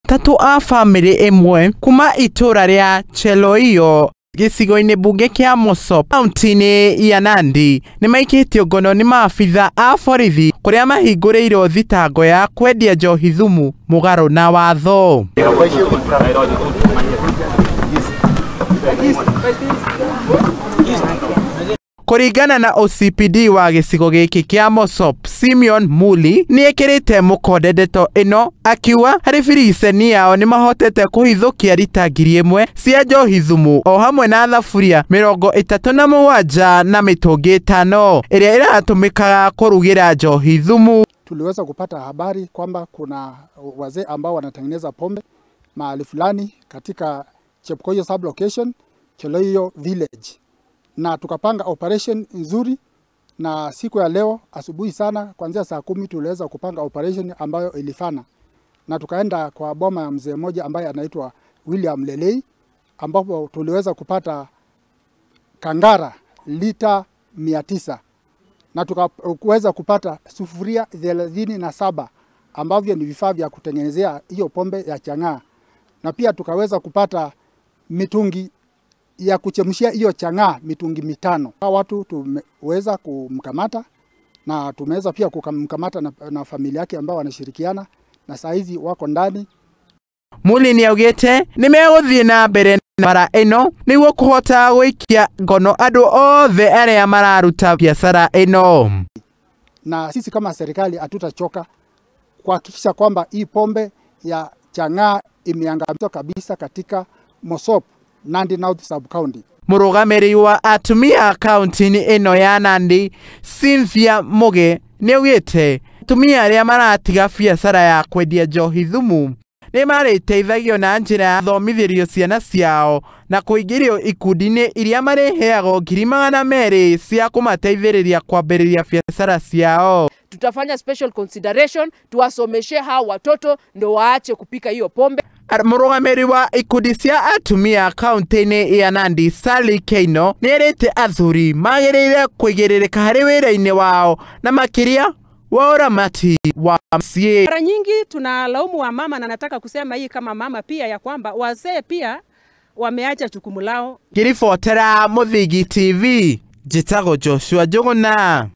tatu a Bamiri Imwe kuma Itura ria Cheloiyo gicigo-ini bunge kia Mosop kaunti-ini ya Nandi Nimaikitio Ngono ni Mabithaa a Borithi kuria Mahingurirwo Thitango ya Kwendia Njohi Thumu mugaru na watho. Kuringana na OCPD wa gicigo giki kia Mosop Simeon Muli ni ekirite mukonde ndeto ino akiwa hari biriceni yao ni mahotete kuhithukia rita 1,000 cia njohi thumu o hamwe na thaburia 37 na mitungi 5 iria iratumikaga kurugira njohi thumu. Tuliweza kupata habari kwamba kuna wazee ambao wanatengeneza pombe mahali fulani katika Cheloiyo sub location Cheloiyo village, na tukapanga operation nzuri, na siku ya leo asubuhi sana kuanzia saa 10 tuliweza kupanga operation ambayo ilifana, na tukaenda kwa boma ya mzee mmoja ambaye anaitwa William Lelei, ambapo tuliweza kupata kangara lita 900 na tukaweza kupata sufuria 37 ambavyo ni vifaa vya kutengenezea hiyo pombe ya chang'aa, na pia tukaweza kupata mitungi ya kuchemshia hiyo chang'aa mitungi 5. Hawa watu tumeweza kumkamata na tumeweza pia kumkamata na familia yake ambao wanashirikiana na saa hizi wako ndani. Muli ni augite ni meguthie na mbere Mbaara ino niguo kuhota gwikia ngono andu othe aria mararuta biashara ino, na sisi kama serikali hatutachoka kuhakikisha kwamba hii pombe ya chang'aa imeangamizwa kabisa katika Mosop Nandi North sub county. Murugamiri wa atumia kaunti-ini ino ya Nandi Cynthia Muge ni augite atumia aria maratiga biashara ya kwendia njohi thumu ni mariteithagio na njira ya thomithirio ciana ciao na kuingirio ikundi-ini iria mareheagwo 200,000 cia kumateithiriria kwambiriria biashara ciao. Tutafanya special consideration tuwasomeshe hao watoto ndo waache kupika hiyo pombe. Murugamiri wa ikundi cia atumia kaunti-ini ya Nandi Sally Keino ni erite athuri magirire kuigiririka hari wira-ini wao na makiria wa uramati wa msie. Mara nyingi tunalaumu wa mama, na nataka kusema hii kama mama pia ya kwamba wazee pia wameacha jukumu lao. Kiribotera Muthingi TV, Thitango Joshua Njuguna.